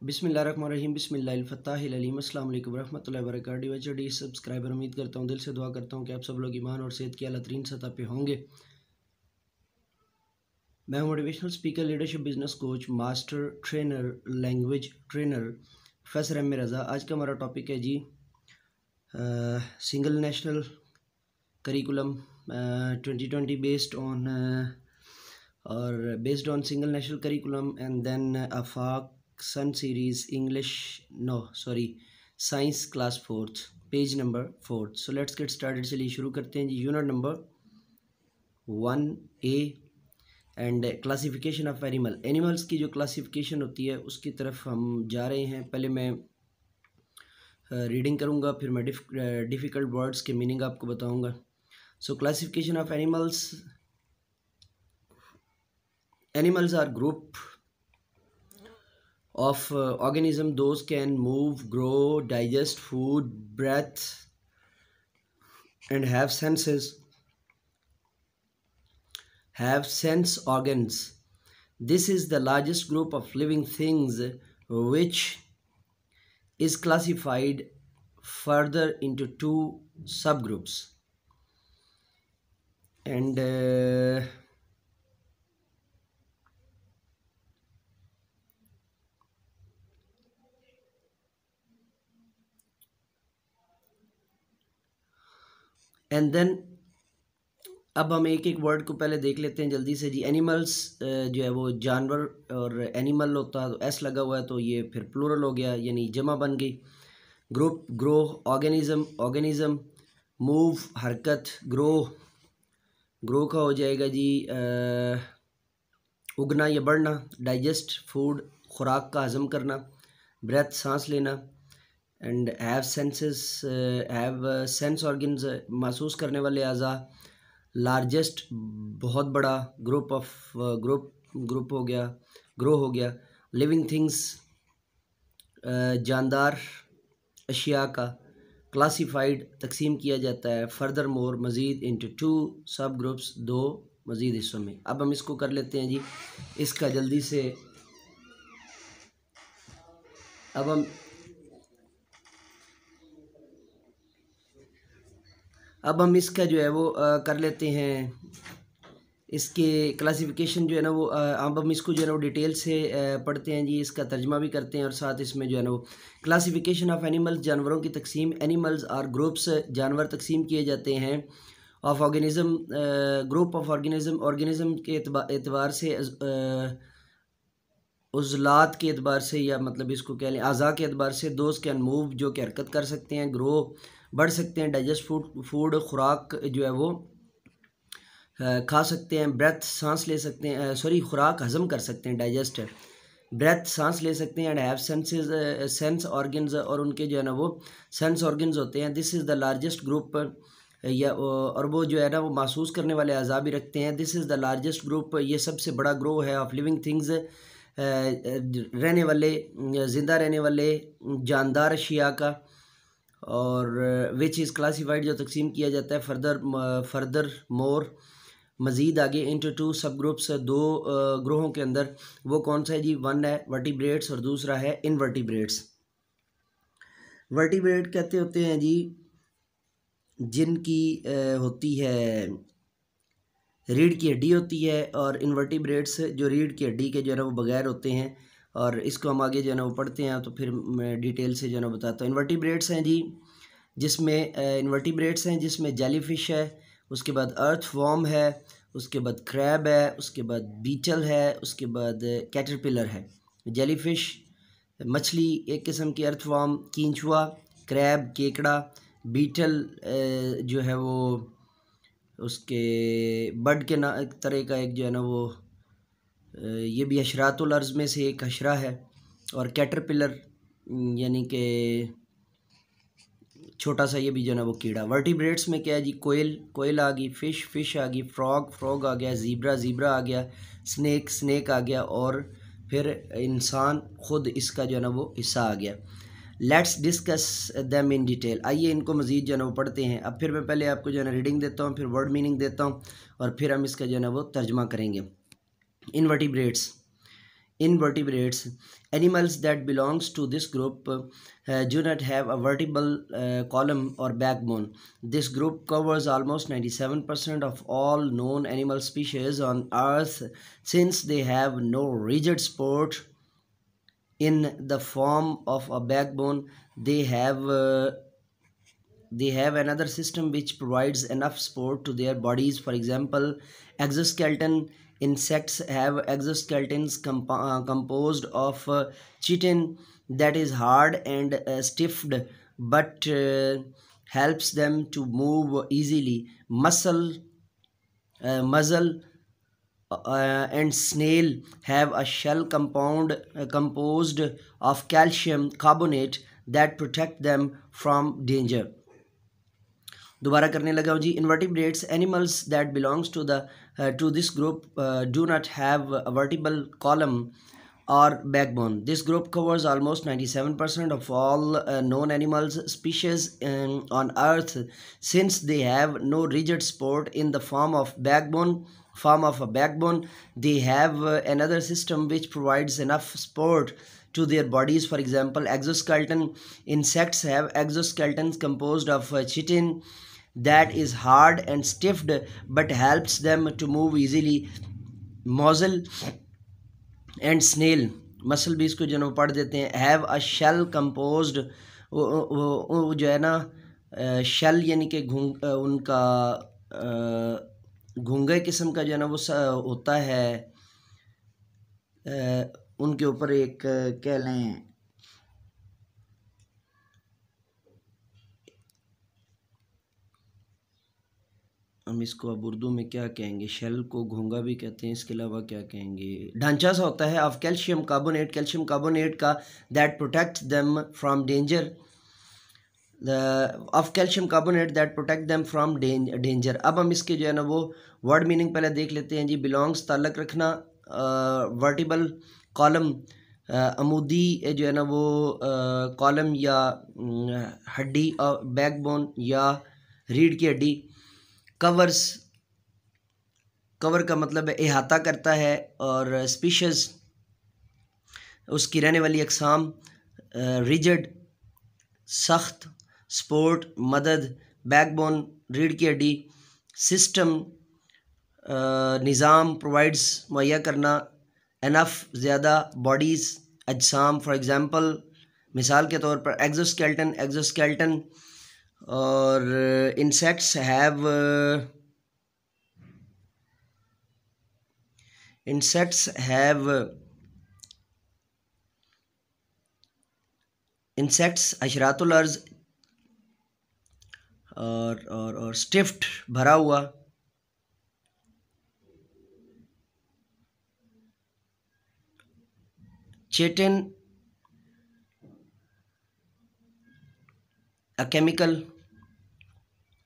बिस्मिल्लाहिर्रहमानिर्रहीम बिस्मिल्लाहिल-फ़त्ताहिल-अलीम अस्सलाम वालेकुम रहमतुल्लाहि व बरकातुहू। एचडी सब्सक्राइबर, उम्मीद करता हूँ, दिल से दुआ करता हूँ कि आप सब लोग ईमान और सेहत की आला तरीन सतह पे होंगे। मैं हूँ motivational speaker, leadership, business coach, master trainer, language trainer professor M A Raza. आज का हमारा टॉपिक है जी single national curriculum 2020 based on single national curriculum and then Afaq sun series English science class 4th page number 4th। So let's get started. चलिए शुरू करते हैं जी। Unit number 1A and classification of animals की जो classification होती है उसकी तरफ हम जा रहे हैं। पहले मैं रीडिंग करूँगा, फिर मैं डिफ़िकल्ट वर्ड्स के मीनिंग आपको बताऊँगा। So classification of animals are group of organism those can move, grow, digest food, breath and have sense organs. This is the largest group of living things which is classified further into two subgroups and then अब हम एक एक word को पहले देख लेते हैं जल्दी से जी। एनिमल्स जो है वो जानवर, और एनिमल होता है तो एस लगा हुआ है तो ये फिर प्लूरल हो गया, यानी जमा बन गई। ग्रुप, ग्रोह, ऑर्गेनिज्म, मूव हरकत, ग्रो का हो जाएगा जी उगना या बढ़ना, डाइजेस्ट फूड खुराक का हज़म करना, ब्रेथ सांस लेना, एंड हैव सेंस ऑर्गन्स महसूस करने वाले अज़ा, लार्जेस्ट बहुत बड़ा, ग्रुप हो गया, ग्रो हो गया, लिविंग थिंग्स जानदार अशिया का, क्लासिफाइड तकसीम किया जाता है, फर्दर मोर मज़ीद इंटू टू सब ग्रुप्स दो मज़ीद हिस्सों में। अब हम इसको कर लेते हैं जी इसका जल्दी से। अब हम इसका जो है वो कर लेते हैं, इसके क्लासिफिकेशन जो है ना वो अब हम इसको जो है ना वो डिटेल से पढ़ते हैं जी, इसका तर्जमा भी करते हैं और साथ इसमें जो है ना वो क्लासिफिकेशन ऑफ एनिमल्स, जानवरों की तकसीम। एनिमल्स आर ग्रुप्स, जानवर तकसीम किए जाते हैं, of organism, group of organism के एतबार से, उज़लात के एतबार से, या मतलब इसको कह लें अज़ा के एतबार से। दोस्त कैन मूव, जो कि हरकत कर सकते हैं, ग्रो बढ़ सकते हैं, डाइजेस्ट फूड खुराक जो है वो खा सकते हैं, ब्रेथ सांस ले सकते हैं, खुराक हज़म कर सकते हैं, डाइजेस्ट है, ब्रेथ सांस ले सकते हैं, एंड हैव सेंस ऑर्गन्स, और उनके जो है ना वो सेंस ऑर्गन्स होते हैं। This is the largest group, और वो जो है ना वो महसूस करने वाले अज़ा भी रखते हैं। This is the largest group, ये सबसे बड़ा ग्रो है, ऑफ लिविंग थिंग्स, रहने वाले, ज़िंदा रहने वाले जानदार अशिया का, और विच इज़ क्लासीफाइड, जो तकसीम किया जाता है, फर्दर मोर मज़ीद आगे, इंटू टू सब ग्रुप्स, दो ग्रोहों के अंदर। वो कौन सा है जी? वन है वर्टिब्रेट्स और दूसरा है इनवर्टिब्रेट्स। वर्टिब्रेट कहते होते हैं जी जिनकी होती है रीढ़ की हड्डी होती है, और इनवर्टिब्रेट्स जो रीढ़ की हड्डी के जो है ना वो बगैर होते हैं। और इसको हम आगे जो है ना वो पढ़ते हैं तो फिर मैं डिटेल से जो है ना बताता हूँ। इनवर्टिब्रेट्स हैं जी जिसमें जेलीफिश है, उसके बाद अर्थवॉर्म है, उसके बाद क्रैब है, उसके बाद बीटल है, उसके बाद कैटरपिलर है। जेलीफिश मछली एक किस्म की, अर्थवॉर्म कींचुआ, क्रैब केकड़ा, बीटल जो है वो उसके बर्ड के तरह का एक जो है ना वो ये भी हशरातुल अर्ज़ में से एक हशरा है। और कैटरपिलर यानी कि छोटा सा ये भी जो है ना वो कीड़ा। वर्टिब्रेट्स में क्या है जी? कोयल आ गई, फिश आ गई, फ्रॉग आ गया, ज़ीब्रा आ गया, स्नेक आ गया, और फिर इंसान खुद इसका जो है ना वो हिस्सा आ गया। Let's discuss them in detail. आइए इनको मज़ीद जो है ना वो पढ़ते हैं। अब फिर मैं पहले आपको जो है ना रीडिंग देता हूँ, फिर वर्ड मीनिंग देता हूँ, और फिर हम इसका जो है ना वो तर्जमा करेंगे। Invertebrates invertebrates. Animals that belongs to this group do not have a vertebral column or backbone. This group covers almost 97% of all known animal species on earth. Since they have no rigid support in the form of a backbone, they have another system which provides enough support to their bodies. For example, exoskeleton. Insects have exoskeletons composed of chitin that is hard and stiffed, but helps them to move easily. Mussel and snail have a shell composed of calcium carbonate that protect them from danger. दोबारा करने लगा हूँ जी. Invertebrates, animals that belongs to this group do not have a vertebral column or backbone. This group covers almost 97% of all known animals species on earth. Since they have no rigid support in the form of a backbone, they have another system which provides enough support to their bodies. For example, exoskeleton. Insects have exoskeletons composed of chitin that is hard and stiffed but helps them to move easily. Mussel and snail, muscle भी इसको जो है पढ़ देते हैं, have a shell composed, वो जो है ना शेल यानी कि उनका घूंगे किस्म का जो है ना वो होता है, उनके ऊपर एक कह लें हम इसको अब उर्दू में क्या कहेंगे, शेल को घोंगा भी कहते हैं, इसके अलावा क्या कहेंगे, ढांचा सा होता है ऑफ कैल्शियम कार्बोनेट का that protect them from danger, of calcium carbonate that protect them from danger. अब हम इसके जो है ना वो वर्ड मीनिंग पहले देख लेते हैं जी. बिलोंग्स ताल्लुक़ रखना, वर्टिबल कॉलम अमूदी जो है ना वो कॉलम या हड्डी, और बैकबोन या रीढ़ की हड्डी. कवर का मतलब है इहाता करता है, और स्पीशीज़ उसकी रहने वाली अक़साम, रिजिड सख्त, सपोर्ट मदद, बैकबोन रीढ़ की हड्डी, सिस्टम निज़ाम, प्रोवाइड्स मुहैया करना, एनफ ज़्यादा, बॉडीज़ अजसाम. फॉर एग्ज़ाम्पल मिसाल के तौर पर एक्जोस्केल्टन. और इंसेक्ट्स अशरातुल अर्ज़ और स्टिफ्ट भरा हुआ. Chitin a chemical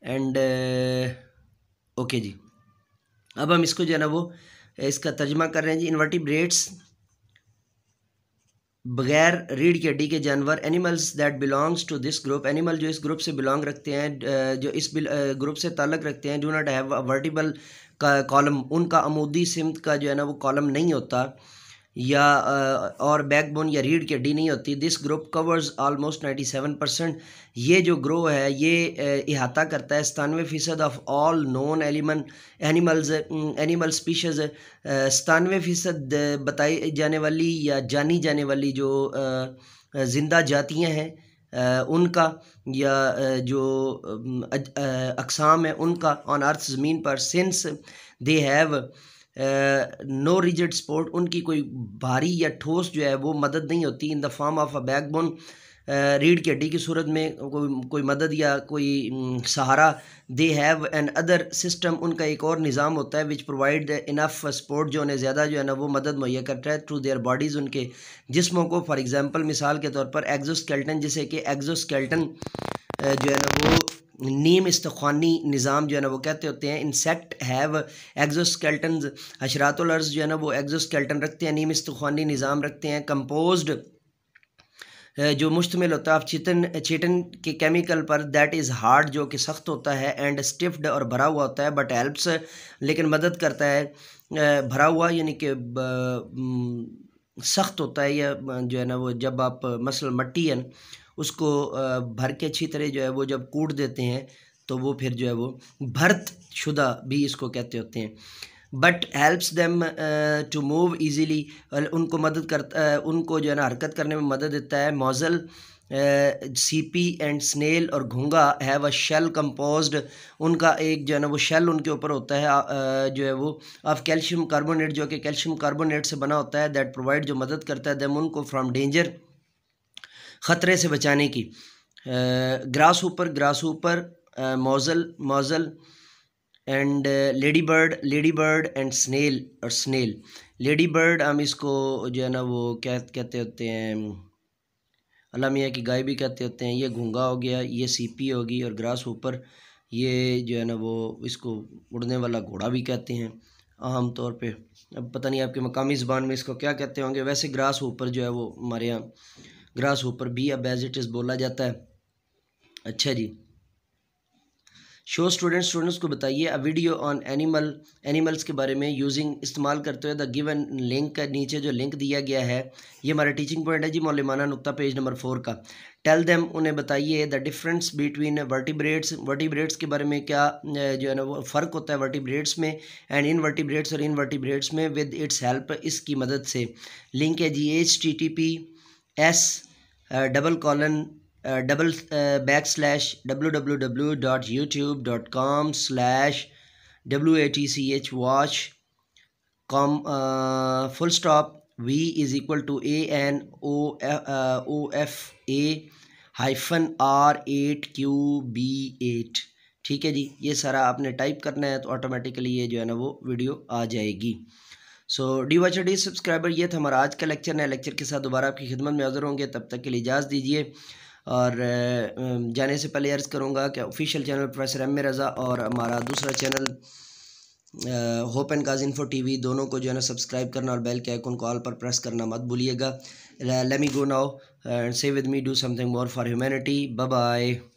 and okay जी. अब हम इसको जो है ना वो इसका तर्जमा कर रहे हैं जी. इन्वर्टिब्रेट्स बगैर रीढ़ की हड्डी के जानवर. Animals that belongs to this group, animal जो इस ग्रुप से बिलोंग रखते हैं, जो इस ग्रुप से ताल्लुक़ रखते हैं, do not have a vertebral column, उनका अमूदी सिमत का जो है ना वो कॉलम नहीं होता, या और बैकबोन या रीढ़ की हड्डी नहीं होती. This group covers almost 97%. ये जो ग्रो है ये इहाता करता है 97% of all known animal species. 97% बताई जाने वाली या जानी जाने वाली जो ज़िंदा जातियाँ हैं उनका, या जो अक़साम है उनका ऑन अर्थ ज़मीन पर. Since they have no rigid support, उनकी कोई भारी या ठोस जो है वो मदद नहीं होती. In the form of a backbone, रीढ़ की हड्डी की सूरत में कोई मदद या कोई सहारा. They have another system, उनका एक और निज़ाम होता है विच प्रोवाइड इनफ सपोर्ट, जो उन्हें ज़्यादा जो है ना वो मदद मुहैया करता है थ्रू देयर बॉडीज़, उनके जिस्मों को. फॉर एग्ज़ाम्पल मिसाल के तौर पर एक्जोस्केल्टन, जिसे कि एक्जोस्केल्टन जो है ना वो नीम इस्तख़्वानी निज़ाम जो है ना वो कहते होते हैं. इंसेक्ट हैव एक्जोस्केल्टन, अशरातुल अर्ज़ जो है ना वो एक्जोस्केल्टन रखते हैं, नीम इस्तख़्वानी निज़ाम रखते हैं. कंपोज्ड जो मुश्तमिल होता है चिटिन के केमिकल पर, दैट इज़ हार्ड जो कि सख्त होता है, एंड स्टिफ्ड और भरा हुआ होता है, बट हेल्प्स लेकिन मदद करता है. भरा हुआ यानी कि सख्त होता है, या जो है ना वो जब आप मसलन मट्टी है उसको भर के अच्छी तरह जो है वो जब कूट देते हैं तो वो फिर जो है वो भर्त शुदा भी इसको कहते होते हैं। But helps them to move easily, उनको मदद करता उनको जो है ना हरकत करने में मदद देता है। मॉजल, सीपी एंड स्नेल और घोंगा हैव अ शेल कंपोज्ड, उनका एक जो है ना वो शेल उनके ऊपर होता है जो है वो ऑफ कैल्शियम कार्बोनेट, जो कि कैल्शियम कार्बोनेट से बना होता है। दैट प्रोवाइड, जो मदद करता है देम उनको फ्रॉम डेंजर, ख़तरे से बचाने की। ग्रास ऊपर mussel and ladybird and snail और स्नेल। लेडी बर्ड हम इसको जो है ना वो क्या कहते होते हैं, अल्लाह मियाँ की गाय भी कहते होते हैं। ये घोंगा हो गया, ये सीपी होगी, और ग्रास ऊपर ये जो है ना वो इसको उड़ने वाला घोड़ा भी कहते हैं आम तौर पे। अब पता नहीं आपके मकामी ज़बान में इसको क्या कहते होंगे। वैसे ग्रास ऊपर जो है वो हमारे यहाँ ग्रास ऊपर भी अब एज इट इज़ बोला जाता है। अच्छा जी, शो स्टूडेंट्स को बताइए अ वीडियो ऑन एनिमल्स के बारे में यूजिंग, इस्तेमाल करते हुए द गिवन लिंक का नीचे जो लिंक दिया गया है, ये हमारा टीचिंग पॉइंट है जी, मौलमाना नुक्ता पेज नंबर 4 का। टेल देम, उन्हें बताइए द डिफरेंस बिटवीन वर्टिब्रेट्स के बारे में क्या जो है ना वो फ़र्क होता है वर्टिब्रेट्स में, एंड इनवर्टिब्रेट्स और इनवर्टिब्रेट्स में, विद इट्स हेल्प, इसकी मदद से। लिंक है जी https://www.youtube.com/watch full stop v is equal to ANOFA-R8QB8। ठीक है जी, ये सारा आपने टाइप करना है तो ऑटोमेटिकली ये जो है ना वो वीडियो आ जाएगी। सो डी वॉचर डी सब्सक्राइबर, ये था हमारा आज का लेक्चर। नए लेक्चर के साथ दोबारा आपकी खिदमत में हाज़िर होंगे, तब तक के लिए इजाज़त दीजिए। और जाने से पहले अर्ज़ करूँगा कि ऑफिशियल चैनल प्रोफेसर एम रज़ा और हमारा दूसरा चैनल होप एंड काज़ इन्फो टीवी, दोनों को जो है ना सब्सक्राइब करना और बेल के आइकन को ऑल पर प्रेस करना मत भूलिएगा। Let me go now and say with me, do something more for humanity. Bye bye.